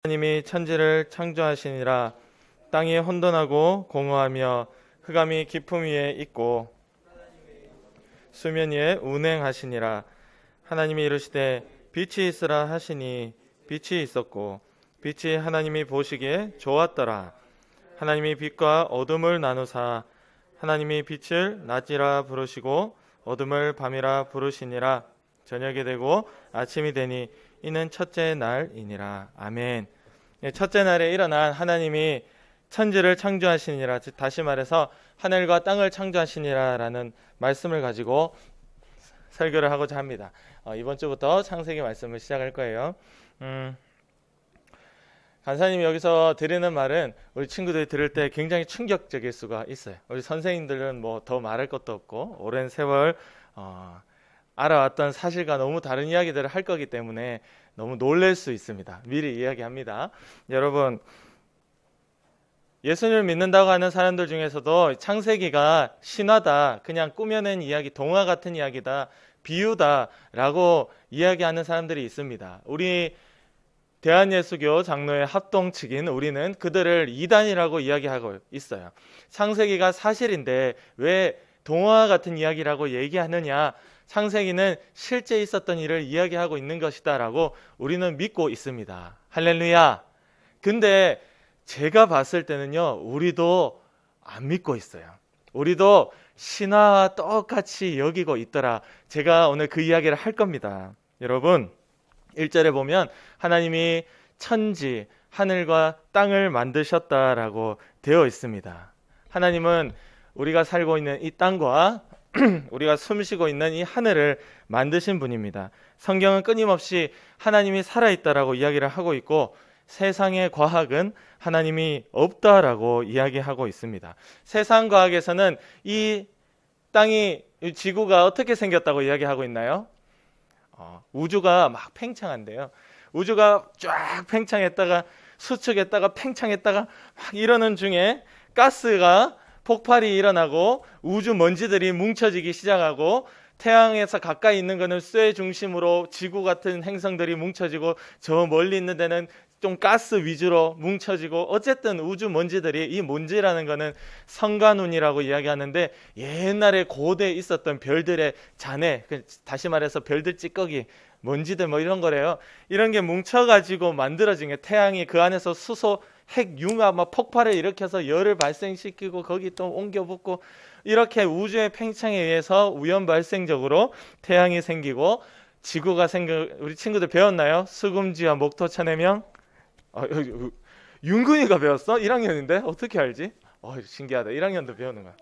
하나님이 천지를 창조하시니라. 땅이 혼돈하고 공허하며 흑암이 깊음 위에 있고 수면 위에 운행하시니라. 하나님이 이르시되 빛이 있으라 하시니 빛이 있었고 빛이 하나님이 보시기에 좋았더라. 하나님이 빛과 어둠을 나누사 하나님이 빛을 낮이라 부르시고 어둠을 밤이라 부르시니라. 저녁이 되고 아침이 되니 이는 첫째 날이니라. 아멘. 첫째 날에 일어난 하나님이 천지를 창조하시니라, 즉 다시 말해서 하늘과 땅을 창조하시니라 라는 말씀을 가지고 설교를 하고자 합니다. 이번 주부터 창세기 말씀을 시작할 거예요. 간사님이 여기서 드리는 말은 우리 친구들이 들을 때 굉장히 충격적일 수가 있어요. 우리 선생님들은 뭐 더 말할 것도 없고 오랜 세월 알아왔던 사실과 너무 다른 이야기들을 할 거기 때문에 너무 놀랄 수 있습니다. 미리 이야기합니다. 여러분, 예수님을 믿는다고 하는 사람들 중에서도 창세기가 신화다, 그냥 꾸며낸 이야기, 동화 같은 이야기다, 비유다라고 이야기하는 사람들이 있습니다. 우리 대한예수교 장로의 합동 측인 우리는 그들을 이단이라고 이야기하고 있어요. 창세기가 사실인데 왜 동화 같은 이야기라고 얘기하느냐? 창세기는 실제 있었던 일을 이야기하고 있는 것이다 라고 우리는 믿고 있습니다. 할렐루야. 근데 제가 봤을 때는요, 우리도 안 믿고 있어요. 우리도 신화와 똑같이 여기고 있더라. 제가 오늘 그 이야기를 할 겁니다. 여러분, 1절에 보면 하나님이 천지, 하늘과 땅을 만드셨다라고 되어 있습니다. 하나님은 우리가 살고 있는 이 땅과 우리가 숨쉬고 있는 이 하늘을 만드신 분입니다. 성경은 끊임없이 하나님이 살아있다라고 이야기를 하고 있고 세상의 과학은 하나님이 없다라고 이야기하고 있습니다. 세상 과학에서는 이 땅이, 이 지구가 어떻게 생겼다고 이야기하고 있나요? 우주가 막 팽창한대요. 우주가 쫙 팽창했다가 수축했다가 팽창했다가 막 이러는 중에 가스가 폭발이 일어나고 우주 먼지들이 뭉쳐지기 시작하고 태양에서 가까이 있는 거는 쇠 중심으로 지구 같은 행성들이 뭉쳐지고 저 멀리 있는 데는 좀 가스 위주로 뭉쳐지고 어쨌든 우주 먼지들이, 이 먼지라는 거는 성간운이라고 이야기하는데 옛날에 고대에 있었던 별들의 잔해, 다시 말해서 별들 찌꺼기, 먼지들 뭐 이런 거래요. 이런 게 뭉쳐가지고 만들어진 게 태양이 그 안에서 수소, 핵, 융합, 막 폭발을 일으켜서 열을 발생시키고 거기 또 옮겨 붙고 이렇게 우주의 팽창에 의해서 우연 발생적으로 태양이 생기고 지구가 우리 친구들 배웠나요? 수금지와 목토천해명? 윤근이가 배웠어? 1학년인데? 어떻게 알지? 신기하다. 1학년도 배우는 거야.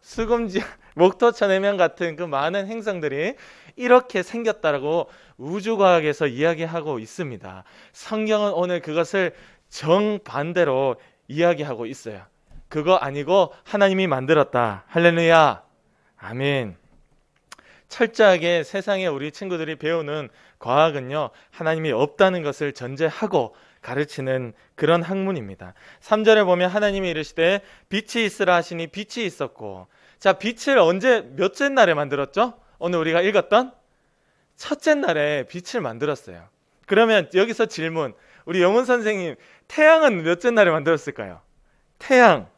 수금지, 목토천해명 같은 그 많은 행성들이 이렇게 생겼다라고 우주과학에서 이야기하고 있습니다. 성경은 오늘 그것을 정반대로 이야기하고 있어요. 그거 아니고 하나님이 만들었다. 할렐루야. 아멘. 철저하게 세상에 우리 친구들이 배우는 과학은요, 하나님이 없다는 것을 전제하고 가르치는 그런 학문입니다. 3절에 보면 하나님이 이르시되 빛이 있으라 하시니 빛이 있었고, 자, 빛을 언제, 몇째 날에 만들었죠? 오늘 우리가 읽었던 첫째 날에 빛을 만들었어요. 그러면 여기서 질문, 우리 영훈 선생님, 태양은 몇째 날에 만들었을까요? 태양,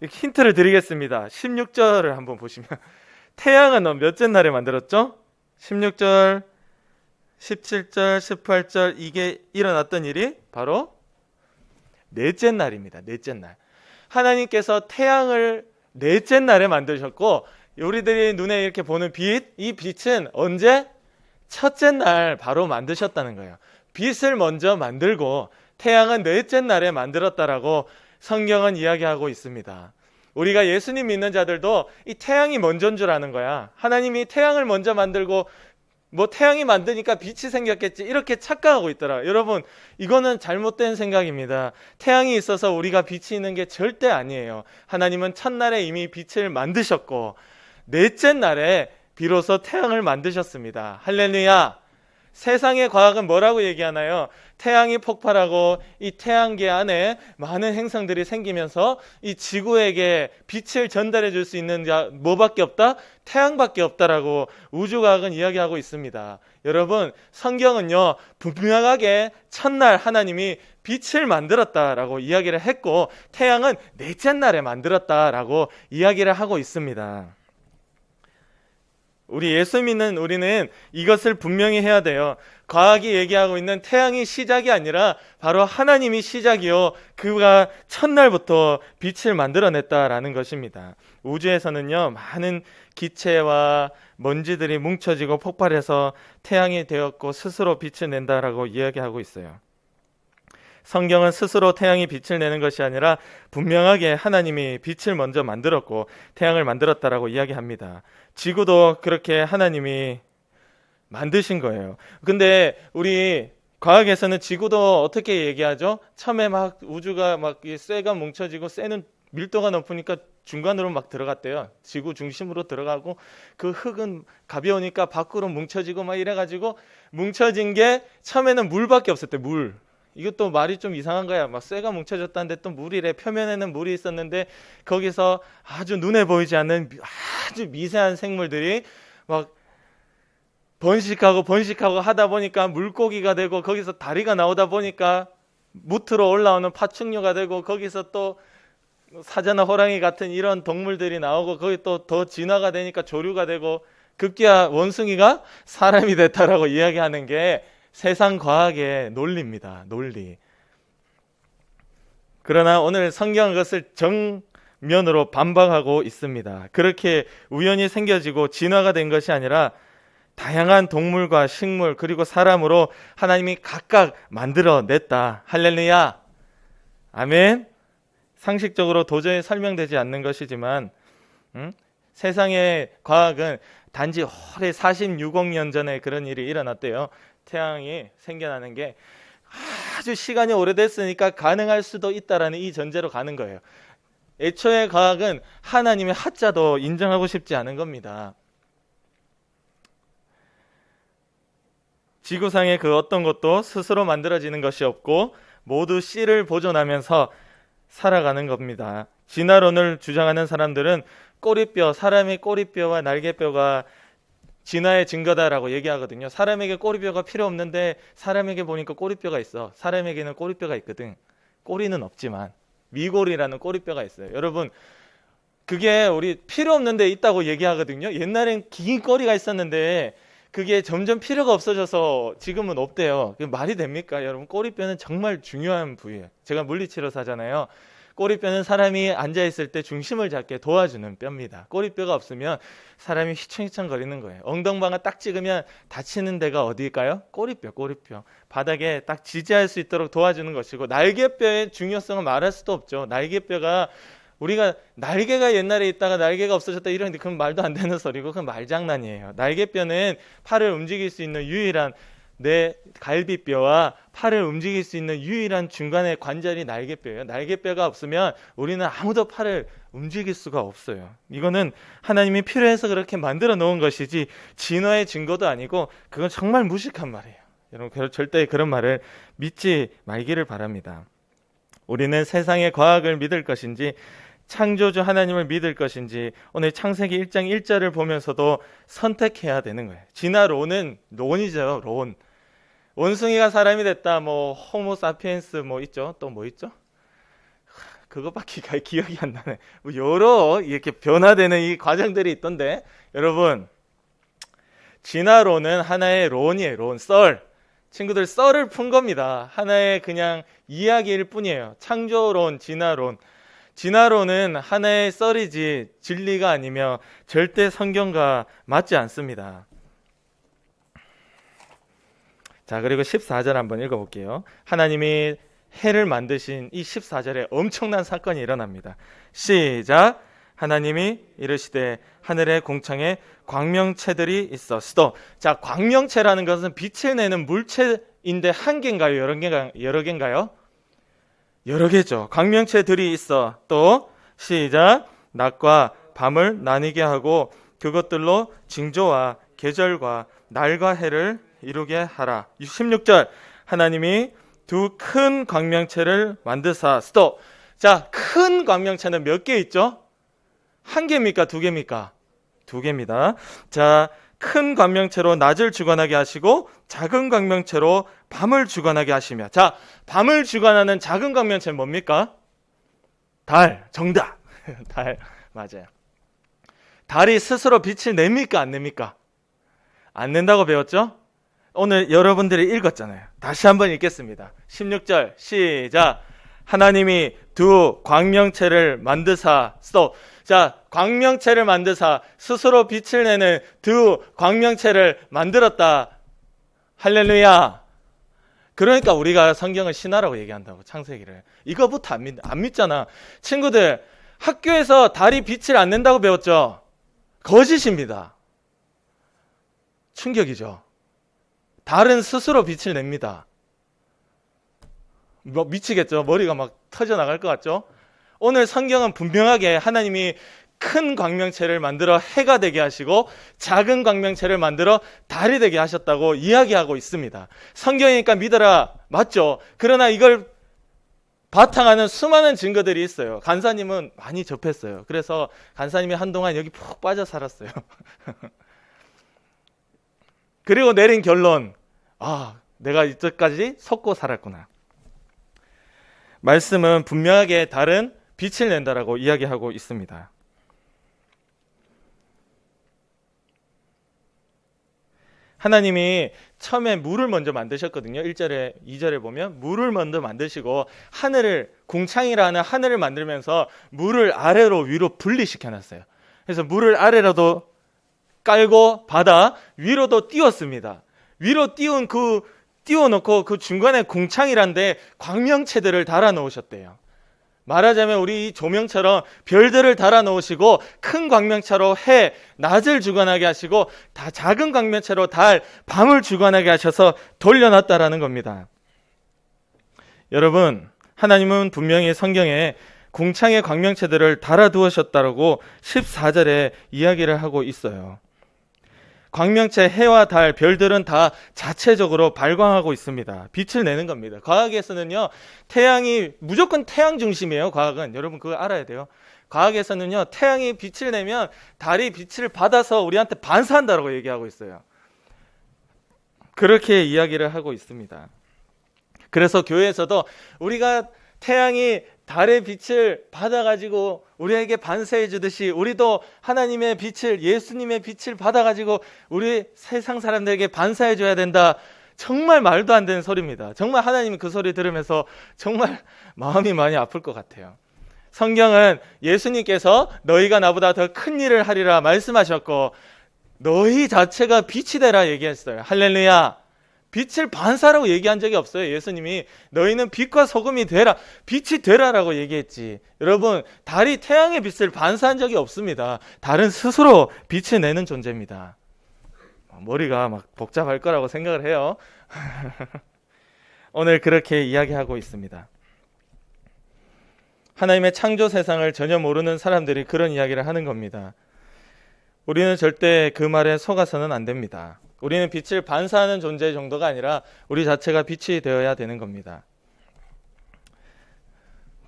힌트를 드리겠습니다. 16절을 한번 보시면 태양은 몇째 날에 만들었죠? 16절, 17절, 18절, 이게 일어났던 일이 바로 넷째 날입니다. 넷째 날. 하나님께서 태양을 넷째 날에 만드셨고, 우리들이 눈에 이렇게 보는 빛, 이 빛은 언제? 첫째 날 바로 만드셨다는 거예요. 빛을 먼저 만들고 태양은 넷째 날에 만들었다라고 성경은 이야기하고 있습니다. 우리가 예수님 믿는 자들도 이 태양이 먼저인 줄 아는 거야. 하나님이 태양을 먼저 만들고 뭐 태양이 만드니까 빛이 생겼겠지, 이렇게 착각하고 있더라. 여러분, 이거는 잘못된 생각입니다. 태양이 있어서 우리가 빛이 있는 게 절대 아니에요. 하나님은 첫날에 이미 빛을 만드셨고 넷째 날에 비로소 태양을 만드셨습니다. 할렐루야. 세상의 과학은 뭐라고 얘기하나요? 태양이 폭발하고 이 태양계 안에 많은 행성들이 생기면서 이 지구에게 빛을 전달해 줄 수 있는 뭐밖에 없다? 태양밖에 없다라고 우주과학은 이야기하고 있습니다. 여러분, 성경은요, 분명하게 첫날 하나님이 빛을 만들었다라고 이야기를 했고, 태양은 넷째 날에 만들었다라고 이야기를 하고 있습니다. 우리 예수 믿는 우리는 이것을 분명히 해야 돼요. 과학이 얘기하고 있는 태양이 시작이 아니라 바로 하나님이 시작이요, 그가 첫날부터 빛을 만들어냈다라는 것입니다. 우주에서는요, 많은 기체와 먼지들이 뭉쳐지고 폭발해서 태양이 되었고 스스로 빛을 낸다라고 이야기하고 있어요. 성경은 스스로 태양이 빛을 내는 것이 아니라 분명하게 하나님이 빛을 먼저 만들었고 태양을 만들었다라고 이야기합니다. 지구도 그렇게 하나님이 만드신 거예요. 근데 우리 과학에서는 지구도 어떻게 얘기하죠? 처음에 막 우주가 막 쇠가 뭉쳐지고, 쇠는 밀도가 높으니까 중간으로 막 들어갔대요. 지구 중심으로 들어가고, 그 흙은 가벼우니까 밖으로 뭉쳐지고 막 이래가지고, 뭉쳐진 게 처음에는 물밖에 없었대. 물. 이것도 말이 좀 이상한 거야. 막 쇠가 뭉쳐졌다는데 또 물이래. 표면에는 물이 있었는데 거기서 아주 눈에 보이지 않는 아주 미세한 생물들이 막 번식하고 하다 보니까 물고기가 되고, 거기서 다리가 나오다 보니까 무트로 올라오는 파충류가 되고, 거기서 또 사자나 호랑이 같은 이런 동물들이 나오고, 거기 또 더 진화가 되니까 조류가 되고, 급기야 원숭이가 사람이 됐다라고 이야기하는 게 세상 과학의 논리입니다. 논리. 그러나 오늘 성경은 그것을 정면으로 반박하고 있습니다. 그렇게 우연히 생겨지고 진화가 된 것이 아니라 다양한 동물과 식물 그리고 사람으로 하나님이 각각 만들어냈다. 할렐루야. 아멘. 상식적으로 도저히 설명되지 않는 것이지만 세상의 과학은 단지 오래 46억 년 전에 그런 일이 일어났대요. 태양이 생겨나는 게 아주 시간이 오래됐으니까 가능할 수도 있다라는 이 전제로 가는 거예요. 애초에 과학은 하나님의 하자도 인정하고 싶지 않은 겁니다. 지구상의 그 어떤 것도 스스로 만들어지는 것이 없고 모두 씨를 보존하면서 살아가는 겁니다. 진화론을 주장하는 사람들은 꼬리뼈, 사람의 꼬리뼈와 날개뼈가 진화의 증거다라고 얘기하거든요. 사람에게 꼬리뼈가 필요 없는데 사람에게 보니까 꼬리뼈가 있어. 사람에게는 꼬리뼈가 있거든. 꼬리는 없지만 미골이라는 꼬리뼈가 있어요. 여러분, 그게 우리 필요 없는데 있다고 얘기하거든요. 옛날엔 긴 꼬리가 있었는데 그게 점점 필요가 없어져서 지금은 없대요. 그게 말이 됩니까? 여러분, 꼬리뼈는 정말 중요한 부위예요. 제가 물리치료사잖아요. 꼬리뼈는 사람이 앉아있을 때 중심을 잡게 도와주는 뼈입니다. 꼬리뼈가 없으면 사람이 휘청휘청 거리는 거예요. 엉덩방아 딱 찍으면 다치는 데가 어디일까요? 꼬리뼈. 바닥에 딱 지지할 수 있도록 도와주는 것이고, 날개뼈의 중요성은 말할 수도 없죠. 날개뼈가, 우리가 날개가 옛날에 있다가 날개가 없어졌다 이러는데 그건 말도 안 되는 소리고 그건 말장난이에요. 날개뼈는 팔을 움직일 수 있는 유일한, 내 갈비뼈와 팔을 움직일 수 있는 유일한 중간의 관절이 날개뼈예요. 날개뼈가 없으면 우리는 아무도 팔을 움직일 수가 없어요. 이거는 하나님이 필요해서 그렇게 만들어 놓은 것이지 진화의 증거도 아니고 그건 정말 무식한 말이에요. 여러분, 절대 그런 말을 믿지 말기를 바랍니다. 우리는 세상의 과학을 믿을 것인지 창조주 하나님을 믿을 것인지 오늘 창세기 1장 1절을 보면서도 선택해야 되는 거예요. 진화론은 론이죠. 론. 원숭이가 사람이 됐다. 뭐 호모사피엔스 뭐 있죠. 또 뭐 있죠? 그것밖에 기억이 안 나네. 뭐 여러 이렇게 변화되는 이 과정들이 있던데, 여러분, 진화론은 하나의 론이에요. 론, 썰. 친구들, 썰을 푼 겁니다. 하나의 그냥 이야기일 뿐이에요. 창조론, 진화론. 진화론은 하나의 썰이지 진리가 아니며 절대 성경과 맞지 않습니다. 자, 그리고 14절 한번 읽어볼게요. 하나님이 해를 만드신 이 14절에 엄청난 사건이 일어납니다. 시작. 하나님이 이르시되 하늘의 공창에 광명체들이 있어. 스톱. 자, 광명체라는 것은 빛을 내는 물체인데 한 개인가요? 여러 개인가요? 여러 개죠. 광명체들이 있어. 또 시작. 낮과 밤을 나뉘게 하고 그것들로 징조와 계절과 날과 해를 이루게 하라. 16절 하나님이 두 큰 광명체를 만드사. 스톱. 자, 큰 광명체는 몇 개 있죠? 한 개입니까? 두 개입니까? 두 개입니다. 자, 큰 광명체로 낮을 주관하게 하시고 작은 광명체로 밤을 주관하게 하시며. 자, 밤을 주관하는 작은 광명체는 뭡니까? 달. 정답. 달. 맞아요. 달이 스스로 빛을 냅니까? 안 냅니까? 안 낸다고 배웠죠? 오늘 여러분들이 읽었잖아요. 다시 한번 읽겠습니다. 16절 시작. 하나님이 두 광명체를 만드사. 스톱. 자, 광명체를 만드사 스스로 빛을 내는 두 광명체를 만들었다. 할렐루야. 그러니까 우리가 성경을 신화라고 얘기한다고. 창세기를. 이거부터 안 믿잖아. 친구들, 학교에서 달이 빛을 안 낸다고 배웠죠? 거짓입니다. 충격이죠. 달은 스스로 빛을 냅니다. 뭐 미치겠죠? 머리가 막 터져나갈 것 같죠? 오늘 성경은 분명하게 하나님이 큰 광명체를 만들어 해가 되게 하시고 작은 광명체를 만들어 달이 되게 하셨다고 이야기하고 있습니다. 성경이니까 믿어라. 맞죠? 그러나 이걸 바탕하는 수많은 증거들이 있어요. 간사님은 많이 접했어요. 그래서 간사님이 한동안 여기 푹 빠져 살았어요. 그리고 내린 결론, 내가 이때까지 속고 살았구나. 말씀은 분명하게 달은 빛을 낸다라고 이야기하고 있습니다. 하나님이 처음에 물을 먼저 만드셨거든요. 1절에 2절에 보면 물을 먼저 만드시고 하늘을, 궁창이라는 하늘을 만들면서 물을 아래로 위로 분리시켜 놨어요. 그래서 물을 아래로도 깔고 바다 위로도 띄웠습니다. 위로 띄워놓고 그 중간에 궁창이란데 광명체들을 달아 놓으셨대요. 말하자면 우리 이 조명처럼 별들을 달아 놓으시고 큰 광명체로 해, 낮을 주관하게 하시고 다 작은 광명체로 달, 밤을 주관하게 하셔서 돌려놨다라는 겁니다. 여러분, 하나님은 분명히 성경에 궁창의 광명체들을 달아 두으셨다고 14절에 이야기를 하고 있어요. 광명체, 해와 달, 별들은 다 자체적으로 발광하고 있습니다. 빛을 내는 겁니다. 과학에서는요, 태양이 무조건 태양 중심이에요. 과학은. 여러분 그거 알아야 돼요. 과학에서는요, 태양이 빛을 내면 달이 빛을 받아서 우리한테 반사한다고 얘기하고 있어요. 그렇게 이야기를 하고 있습니다. 그래서 교회에서도 우리가 태양이 달의 빛을 받아가지고 우리에게 반사해 주듯이 우리도 하나님의 빛을, 예수님의 빛을 받아가지고 우리 세상 사람들에게 반사해 줘야 된다. 정말 말도 안 되는 소리입니다. 정말 하나님이 그 소리 들으면서 정말 마음이 많이 아플 것 같아요. 성경은 예수님께서 너희가 나보다 더 큰 일을 하리라 말씀하셨고 너희 자체가 빛이 되라 얘기했어요. 할렐루야. 빛을 반사라고 얘기한 적이 없어요. 예수님이 너희는 빛과 소금이 되라, 빛이 되라라고 얘기했지. 여러분, 달이 태양의 빛을 반사한 적이 없습니다. 달은 스스로 빛을 내는 존재입니다. 머리가 막 복잡할 거라고 생각을 해요. 오늘 그렇게 이야기하고 있습니다. 하나님의 창조 세상을 전혀 모르는 사람들이 그런 이야기를 하는 겁니다. 우리는 절대 그 말에 속아서는 안 됩니다. 우리는 빛을 반사하는 존재 정도가 아니라 우리 자체가 빛이 되어야 되는 겁니다.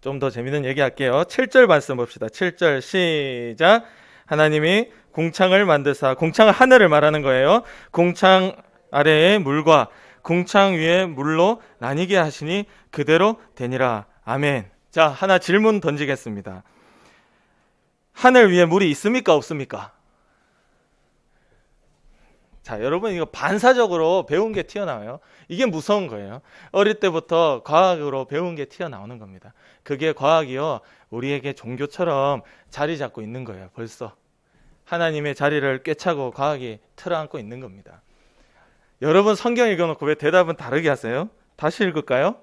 좀 더 재밌는 얘기 할게요. 7절 말씀 봅시다. 7절 시작. 하나님이 궁창을 만드사, 궁창은 하늘을 말하는 거예요. 궁창 아래의 물과 궁창 위의 물로 나뉘게 하시니 그대로 되니라. 아멘. 자, 하나 질문 던지겠습니다. 하늘 위에 물이 있습니까? 없습니까? 자, 여러분 이거 반사적으로 배운 게 튀어나와요. 이게 무서운 거예요. 어릴 때부터 과학으로 배운 게 튀어나오는 겁니다. 그게 과학이요, 우리에게 종교처럼 자리 잡고 있는 거예요. 벌써 하나님의 자리를 꿰차고 과학이 틀어안고 있는 겁니다. 여러분 성경 읽어놓고 왜 대답은 다르게 하세요? 다시 읽을까요?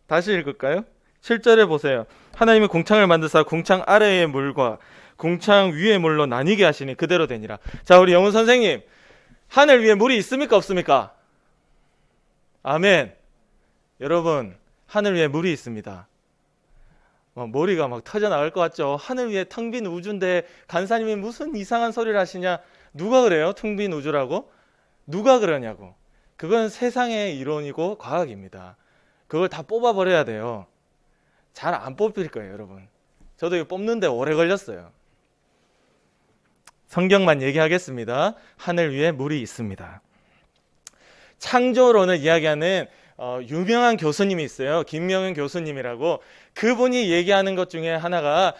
다시 읽을까요? 7절에 보세요. 하나님이 궁창을 만드사 궁창 아래의 물과 궁창 위의 물로 나뉘게 하시니 그대로 되니라. 자, 우리 영훈 선생님, 하늘 위에 물이 있습니까? 없습니까? 아멘. 여러분, 하늘 위에 물이 있습니다. 머리가 막 터져나갈 것 같죠? 하늘 위에 텅 빈 우주인데 간사님이 무슨 이상한 소리를 하시냐? 누가 그래요? 텅 빈 우주라고? 누가 그러냐고. 그건 세상의 이론이고 과학입니다. 그걸 다 뽑아버려야 돼요. 잘 안 뽑힐 거예요, 여러분. 저도 이거 뽑는데 오래 걸렸어요. 성경만 얘기하겠습니다. 하늘 위에 물이 있습니다. 창조론을 이야기하는 유명한 교수님이 있어요. 김명은 교수님이라고. 그분이 얘기하는 것 중에 하나가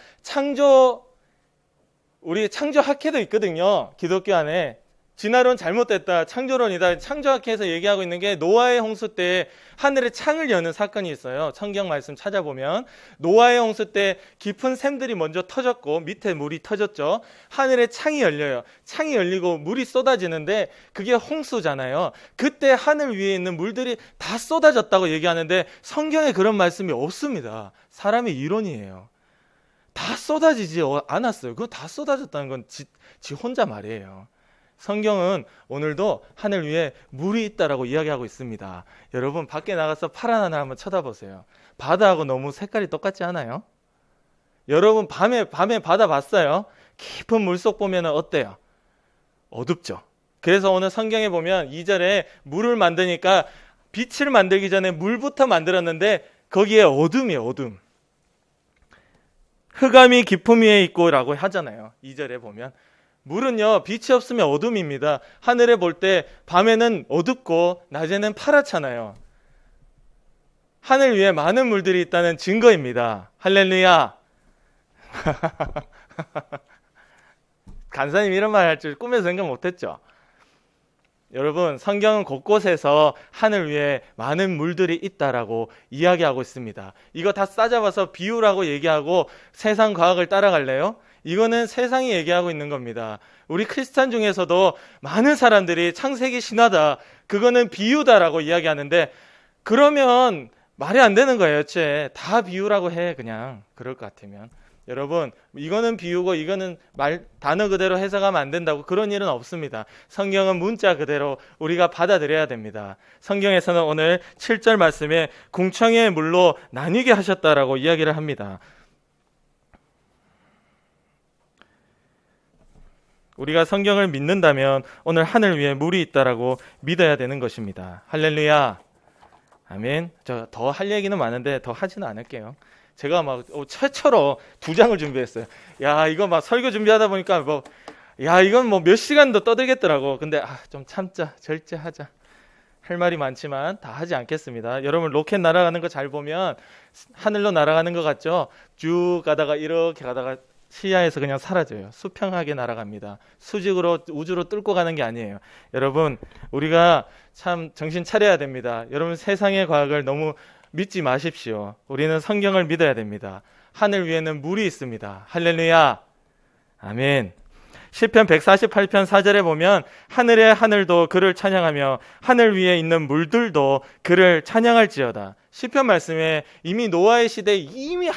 우리 창조학회도 있거든요. 기독교 안에. 진화론 잘못됐다, 창조론이다. 창조학회에서 얘기하고 있는 게 노아의 홍수 때 하늘에 창을 여는 사건이 있어요. 성경 말씀 찾아보면 노아의 홍수 때 깊은 샘들이 먼저 터졌고 밑에 물이 터졌죠. 하늘에 창이 열려요. 창이 열리고 물이 쏟아지는데 그게 홍수잖아요. 그때 하늘 위에 있는 물들이 다 쏟아졌다고 얘기하는데 성경에 그런 말씀이 없습니다. 사람의 이론이에요. 다 쏟아지지 않았어요. 그거 다 쏟아졌다는 건 지 혼자 말이에요. 성경은 오늘도 하늘 위에 물이 있다라고 이야기하고 있습니다. 여러분 밖에 나가서 파란 하늘 한번 쳐다보세요. 바다하고 너무 색깔이 똑같지 않아요? 여러분 밤에 바다 봤어요? 깊은 물속 보면 어때요? 어둡죠. 그래서 오늘 성경에 보면 2절에 물을 만드니까 빛을 만들기 전에 물부터 만들었는데 거기에 어둠이에요. 어둠. 흑암이 깊음 위에 있고 라고 하잖아요. 2절에 보면 물은요 빛이 없으면 어둠입니다. 하늘에 볼 때 밤에는 어둡고 낮에는 파랗잖아요. 하늘 위에 많은 물들이 있다는 증거입니다. 할렐루야. 간사님 이런 말 할 줄 꿈에서 생각 못했죠. 여러분 성경은 곳곳에서 하늘 위에 많은 물들이 있다라고 이야기하고 있습니다. 이거 다 싸잡아서 비유라고 얘기하고 세상 과학을 따라갈래요? 이거는 세상이 얘기하고 있는 겁니다. 우리 크리스찬 중에서도 많은 사람들이 창세기 신화다, 그거는 비유다라고 이야기하는데 그러면 말이 안 되는 거예요. 다 비유라고 해. 그냥 그럴 것 같으면. 여러분 이거는 비유고 이거는 단어 그대로 해석하면 안 된다고 그런 일은 없습니다. 성경은 문자 그대로 우리가 받아들여야 됩니다. 성경에서는 오늘 7절 말씀에 궁창의 물로 나뉘게 하셨다라고 이야기를 합니다. 우리가 성경을 믿는다면 오늘 하늘 위에 물이 있다라고 믿어야 되는 것입니다. 할렐루야. 아멘. 저 더 할 얘기는 많은데 더 하지는 않을게요. 제가 막 최초로 2장을 준비했어요. 야 이거 막 설교 준비하다 보니까 이건 몇 시간도 떠들겠더라고. 근데 좀 참자, 절제하자. 할 말이 많지만 다 하지 않겠습니다. 여러분 로켓 날아가는 거 잘 보면 하늘로 날아가는 것 같죠? 쭉 가다가 이렇게 가다가 시야에서 그냥 사라져요. 수평하게 날아갑니다. 수직으로 우주로 뚫고 가는 게 아니에요. 여러분 우리가 참 정신 차려야 됩니다. 여러분 세상의 과학을 너무 믿지 마십시오. 우리는 성경을 믿어야 됩니다. 하늘 위에는 물이 있습니다. 할렐루야. 아멘. 시편 148편 4절에 보면 하늘의 하늘도 그를 찬양하며 하늘 위에 있는 물들도 그를 찬양할지어다. 시편 말씀에 이미 노아의 시대에 이미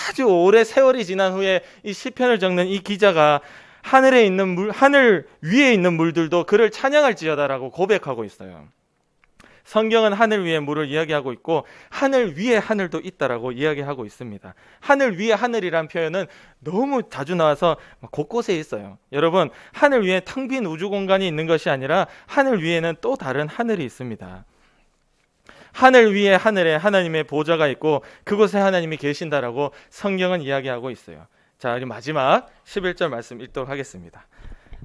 아주 오래 세월이 지난 후에 이 시편을 적는 이 기자가 하늘 위에 있는 물들도 그를 찬양할지어다라고 고백하고 있어요. 성경은 하늘 위에 물을 이야기하고 있고 하늘 위에 하늘도 있다라고 이야기하고 있습니다. 하늘 위에 하늘이란 표현은 너무 자주 나와서 곳곳에 있어요. 여러분 하늘 위에 텅 빈 우주 공간이 있는 것이 아니라 하늘 위에는 또 다른 하늘이 있습니다. 하늘 위에 하늘에 하나님의 보좌가 있고 그곳에 하나님이 계신다라고 성경은 이야기하고 있어요. 자, 그리고 마지막 11절 말씀 읽도록 하겠습니다.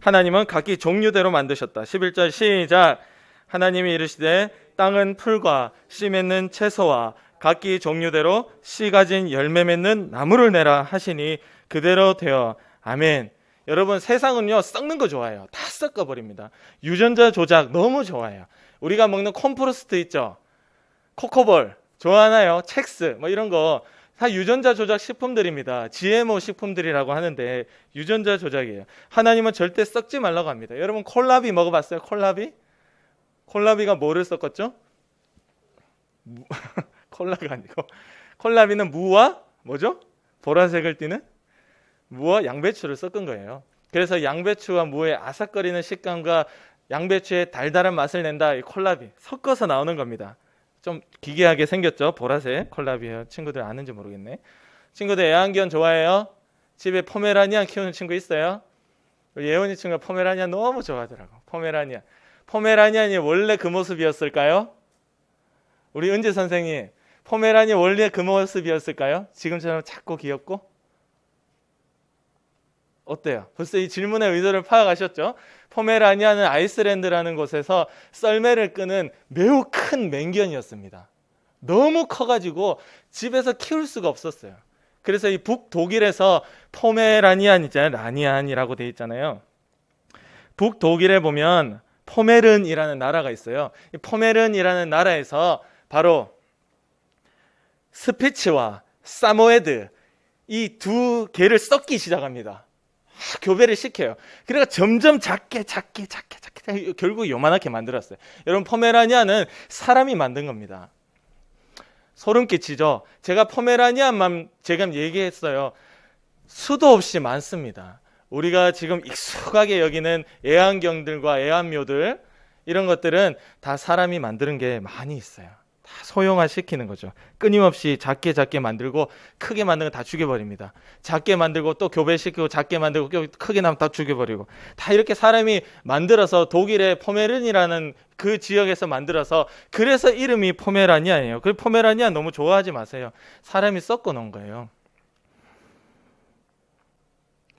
하나님은 각기 종류대로 만드셨다. 11절 시작. 하나님이 이르시되 땅은 풀과 씨 맺는 채소와 각기 종류대로 씨 가진 열매 맺는 나무를 내라 하시니 그대로 되어. 아멘. 여러분 세상은요 썩는 거 좋아해요. 다 섞어버립니다. 유전자 조작 너무 좋아해요. 우리가 먹는 콤프로스트 있죠. 코코볼 좋아하나요? 첵스 이런 거 다 유전자 조작 식품들입니다. GMO 식품들이라고 하는데 유전자 조작이에요. 하나님은 절대 썩지 말라고 합니다. 여러분 콜라비 먹어봤어요? 콜라비가 뭐를 섞었죠? 콜라가 아니고 콜라비는 무와 뭐죠? 보라색을 띠는 무와 양배추를 섞은 거예요. 그래서 양배추와 무의 아삭거리는 식감과 양배추의 달달한 맛을 낸다. 이 콜라비 섞어서 나오는 겁니다. 좀 기괴하게 생겼죠? 보라색 콜라비예요. 친구들 아는지 모르겠네. 친구들 애완견 좋아해요? 집에 포메라니안 키우는 친구 있어요? 예원이 친구가 포메라니안 너무 좋아하더라고. 포메라니안이 원래 그 모습이었을까요? 우리 은재 선생님, 포메라니안 원래 그 모습이었을까요? 지금처럼 작고 귀엽고? 어때요? 벌써 이 질문의 의도를 파악하셨죠? 포메라니안은 아이슬란드라는 곳에서 썰매를 끄는 매우 큰 맹견이었습니다. 너무 커가지고 집에서 키울 수가 없었어요. 그래서 이 북독일에서 포메라니안이잖아요. 라니안이라고 되어 있잖아요. 북독일에 보면 포메른이라는 나라가 있어요. 이 포메른이라는 나라에서 바로 스피츠와 사모예드 이 두 개를 섞기 시작합니다. 교배를 시켜요. 그러니까 점점 작게 결국 요만하게 만들었어요. 여러분, 포메라니안은 사람이 만든 겁니다. 소름 끼치죠? 제가 포메라니안만 제가 얘기했어요. 수도 없이 많습니다. 우리가 지금 익숙하게 여기는 애완경들과 애완묘들, 이런 것들은 다 사람이 만드는 게 많이 있어요. 다 소형화시키는 거죠. 끊임없이 작게 만들고 크게 만든 거 다 죽여버립니다. 작게 만들고 또 교배시키고 작게 만들고 크게 나면 다 죽여버리고, 다 이렇게 사람이 만들어서 독일의 포메른이라는 그 지역에서 만들어서, 그래서 이름이 포메라니안이에요. 그 포메라니안 너무 좋아하지 마세요. 사람이 섞어 놓은 거예요.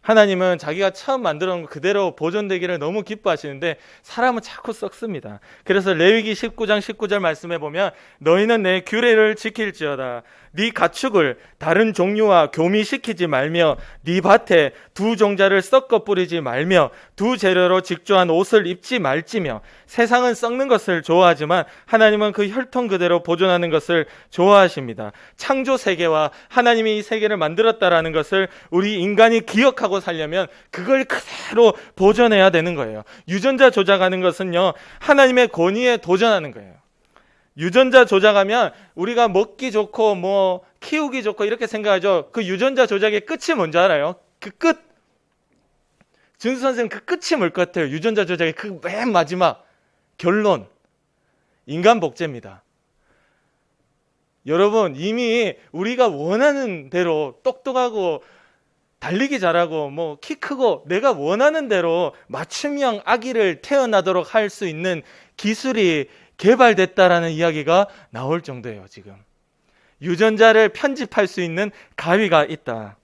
하나님은 자기가 처음 만들어 놓은 거 그대로 보존되기를 너무 기뻐하시는데 사람은 자꾸 썩습니다. 그래서 레위기 19장 19절 말씀해 보면, 너희는 내 규례를 지킬지어다. 네 가축을 다른 종류와 교미시키지 말며 네 밭에 두 종자를 섞어 뿌리지 말며 두 재료로 직조한 옷을 입지 말지며. 세상은 썩는 것을 좋아하지만 하나님은 그 혈통 그대로 보존하는 것을 좋아하십니다. 창조 세계와 하나님이 이 세계를 만들었다라는 것을 우리 인간이 기억하고 살려면 그걸 그대로 보존해야 되는 거예요. 유전자 조작하는 것은요, 하나님의 권위에 도전하는 거예요. 유전자 조작하면 우리가 먹기 좋고 뭐 키우기 좋고 이렇게 생각하죠. 그 유전자 조작의 끝이 뭔지 알아요? 그 끝. 준수 선생님, 그 끝이 뭘 것 같아요? 유전자 조작의 그 맨 마지막 결론. 인간 복제입니다. 여러분, 이미 우리가 원하는 대로 똑똑하고 달리기 잘하고 뭐 키 크고 내가 원하는 대로 맞춤형 아기를 태어나도록 할 수 있는 기술이 개발됐다라는 이야기가 나올 정도예요. 지금 유전자를 편집할 수 있는 가위가 있다.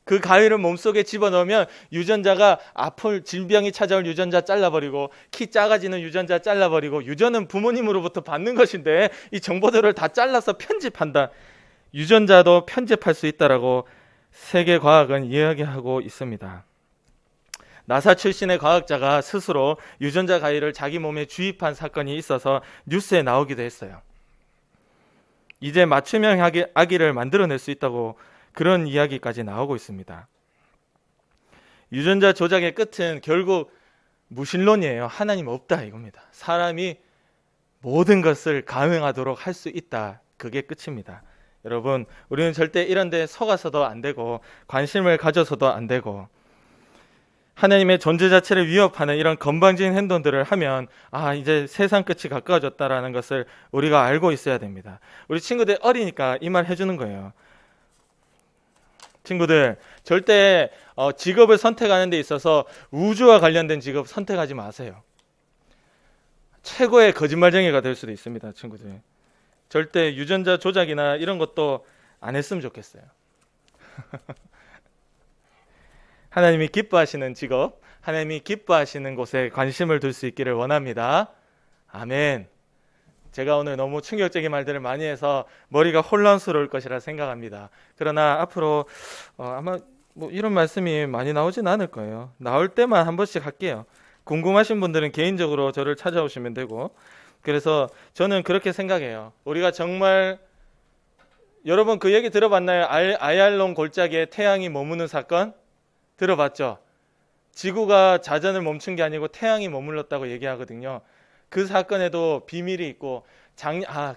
그 가위를 몸속에 집어넣으면 유전자가 아플 질병이 찾아올 유전자 잘라버리고, 키 작아지는 유전자 잘라버리고, 유전은 부모님으로부터 받는 것인데 이 정보들을 다 잘라서 편집한다. 유전자도 편집할 수 있다라고 세계과학은 이야기하고 있습니다. 나사 출신의 과학자가 스스로 유전자 가위를 자기 몸에 주입한 사건이 있어서 뉴스에 나오기도 했어요. 이제 맞춤형 아기를 만들어낼 수 있다고 그런 이야기까지 나오고 있습니다. 유전자 조작의 끝은 결국 무신론이에요. 하나님 없다 이겁니다. 사람이 모든 것을 가능하도록 할 수 있다. 그게 끝입니다. 여러분, 우리는 절대 이런 데 속아서도 안 되고 관심을 가져서도 안 되고, 하나님의 존재 자체를 위협하는 이런 건방진 행동들을 하면 이제 세상 끝이 가까워졌다라는 것을 우리가 알고 있어야 됩니다. 우리 친구들 어리니까 이 말 해주는 거예요. 친구들, 절대 직업을 선택하는 데 있어서 우주와 관련된 직업 선택하지 마세요. 최고의 거짓말쟁이가 될 수도 있습니다. 친구들, 절대 유전자 조작이나 이런 것도 안 했으면 좋겠어요. 하나님이 기뻐하시는 직업, 하나님이 기뻐하시는 곳에 관심을 둘 수 있기를 원합니다. 아멘. 제가 오늘 너무 충격적인 말들을 많이 해서 머리가 혼란스러울 것이라 생각합니다. 그러나 앞으로 아마 뭐 이런 말씀이 많이 나오진 않을 거예요. 나올 때만 한 번씩 할게요. 궁금하신 분들은 개인적으로 저를 찾아오시면 되고, 그래서 저는 그렇게 생각해요. 우리가 정말, 여러분 그 얘기 들어봤나요? 아얄론 골짜기에 태양이 머무는 사건? 들어봤죠? 지구가 자전을 멈춘 게 아니고 태양이 머물렀다고 얘기하거든요. 그 사건에도 비밀이 있고,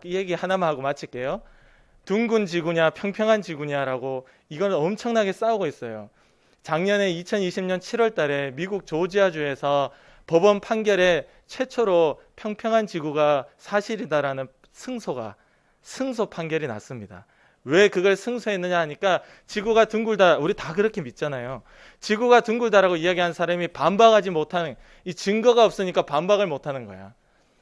이 얘기 하나만 하고 마칠게요. 둥근 지구냐 평평한 지구냐라고 이건 엄청나게 싸우고 있어요. 작년에 2020년 7월 달에 미국 조지아주에서 법원 판결에 최초로 평평한 지구가 사실이다라는 승소 판결이 났습니다. 왜 그걸 승소했느냐 하니까 지구가 둥글다, 우리 다 그렇게 믿잖아요. 지구가 둥글다라고 이야기한 사람이 반박하지 못하는, 이 증거가 없으니까 반박을 못하는 거야.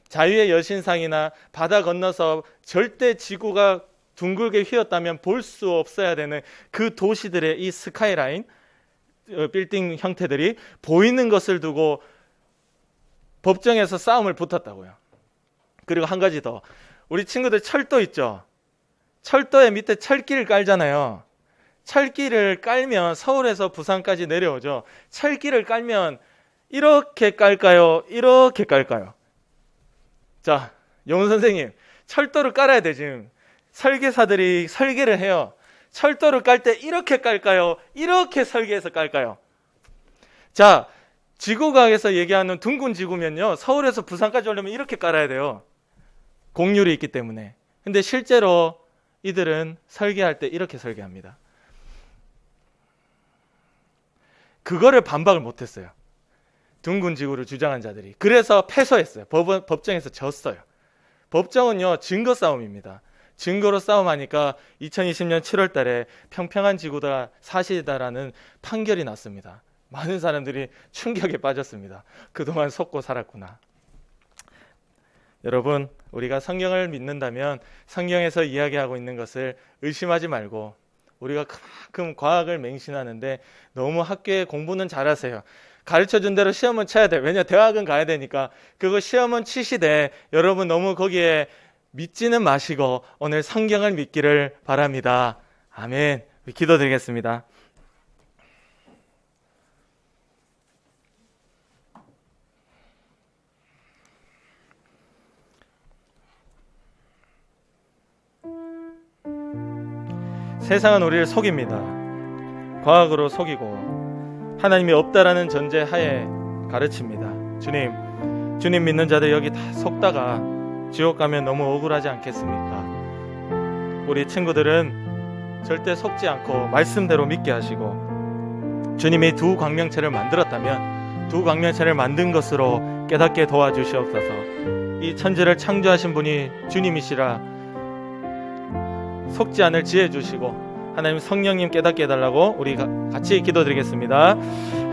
자유의 여신상이나 바다 건너서 절대 지구가 둥글게 휘었다면 볼 수 없어야 되는 그 도시들의 이 스카이라인, 빌딩 형태들이 보이는 것을 두고 법정에서 싸움을 붙었다고요. 그리고 한 가지 더, 우리 친구들 철도 있죠. 철도의 밑에 철길을 깔잖아요. 철길을 깔면 서울에서 부산까지 내려오죠. 철길을 깔면 이렇게 깔까요? 이렇게 깔까요? 자, 영훈 선생님, 철도를 깔아야 돼. 지금 설계사들이 설계를 해요. 철도를 깔 때 이렇게 깔까요? 이렇게 설계해서 깔까요? 자, 지구과학에서 얘기하는 둥근 지구면요, 서울에서 부산까지 오려면 이렇게 깔아야 돼요. 곡률이 있기 때문에. 근데 실제로 이들은 설계할 때 이렇게 설계합니다. 그거를 반박을 못했어요. 둥근 지구를 주장한 자들이. 그래서 패소했어요. 법정에서 졌어요. 법정은요, 증거 싸움입니다. 증거로 싸움하니까 2020년 7월 달에 평평한 지구가 사실이다라는 판결이 났습니다. 많은 사람들이 충격에 빠졌습니다. 그동안 속고 살았구나. 여러분, 우리가 성경을 믿는다면 성경에서 이야기하고 있는 것을 의심하지 말고, 우리가 그만큼 과학을 맹신하는데 너무 학교에 공부는 잘하세요. 가르쳐준 대로 시험은 쳐야 돼. 왜냐, 대학은 가야 되니까. 그거 시험은 치시되 여러분 너무 거기에 믿지는 마시고 오늘 성경을 믿기를 바랍니다. 아멘. 기도드리겠습니다. 세상은 우리를 속입니다. 과학으로 속이고 하나님이 없다라는 전제 하에 가르칩니다. 주님 믿는 자들 여기 다 속다가 지옥 가면 너무 억울하지 않겠습니까? 우리 친구들은 절대 속지 않고 말씀대로 믿게 하시고, 주님이 두 광명체를 만들었다면 두 광명체를 만든 것으로 깨닫게 도와주시옵소서. 이 천지를 창조하신 분이 주님이시라 속지 않을 지혜 주시고, 하나님 성령님 깨닫게 해달라고 우리 같이 기도드리겠습니다.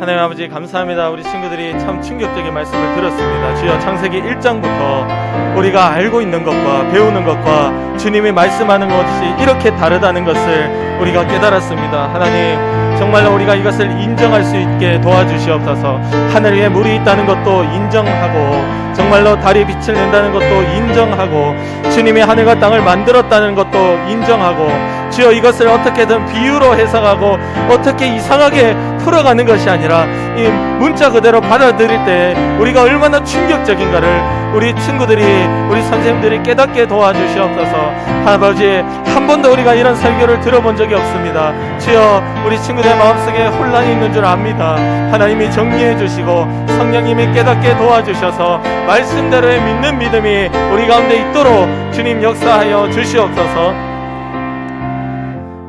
하나님 아버지 감사합니다. 우리 친구들이 참 충격적인 말씀을 들었습니다. 주여, 창세기 1장부터 우리가 알고 있는 것과 배우는 것과 주님이 말씀하는 것이 이렇게 다르다는 것을 우리가 깨달았습니다. 하나님, 정말로 우리가 이것을 인정할 수 있게 도와주시옵소서. 하늘 위에 물이 있다는 것도 인정하고, 정말로 달이 빛을 낸다는 것도 인정하고, 주님이 하늘과 땅을 만들었다는 것도 인정하고, 주여 이것을 어떻게든 비유로 해석하고 어떻게 이상하게 풀어가는 것이 아니라 이 문자 그대로 받아들일 때 우리가 얼마나 충격적인가를 우리 친구들이, 우리 선생님들이 깨닫게 도와주시옵소서. 아버지, 한 번도 우리가 이런 설교를 들어본 적이 없습니다. 주여, 우리 친구들의 마음속에 혼란이 있는 줄 압니다. 하나님이 정리해 주시고 성령님이 깨닫게 도와주셔서 말씀대로의 믿는 믿음이 우리 가운데 있도록 주님 역사하여 주시옵소서.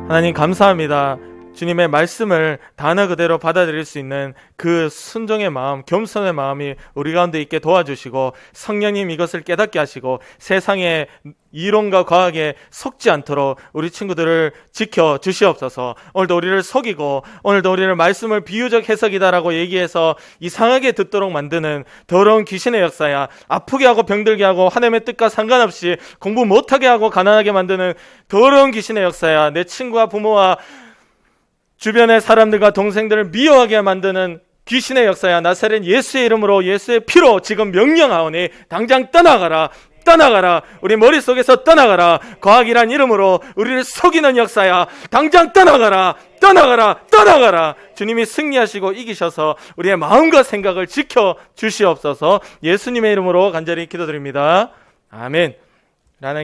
하나님 감사합니다. 주님의 말씀을 단어 그대로 받아들일 수 있는 그 순종의 마음, 겸손의 마음이 우리 가운데 있게 도와주시고, 성령님 이것을 깨닫게 하시고 세상의 이론과 과학에 속지 않도록 우리 친구들을 지켜 주시옵소서. 오늘도 우리를 속이고 오늘도 우리를 말씀을 비유적 해석이다라고 얘기해서 이상하게 듣도록 만드는 더러운 귀신의 역사야, 아프게 하고 병들게 하고 하나님의 뜻과 상관없이 공부 못하게 하고 가난하게 만드는 더러운 귀신의 역사야, 내 친구와 부모와 주변의 사람들과 동생들을 미워하게 만드는 귀신의 역사야, 나사렛 예수의 이름으로 예수의 피로 지금 명령하오니 당장 떠나가라. 떠나가라. 우리 머릿속에서 떠나가라. 과학이란 이름으로 우리를 속이는 역사야, 당장 떠나가라. 떠나가라. 떠나가라. 주님이 승리하시고 이기셔서 우리의 마음과 생각을 지켜 주시옵소서. 예수님의 이름으로 간절히 기도드립니다. 아멘. 라는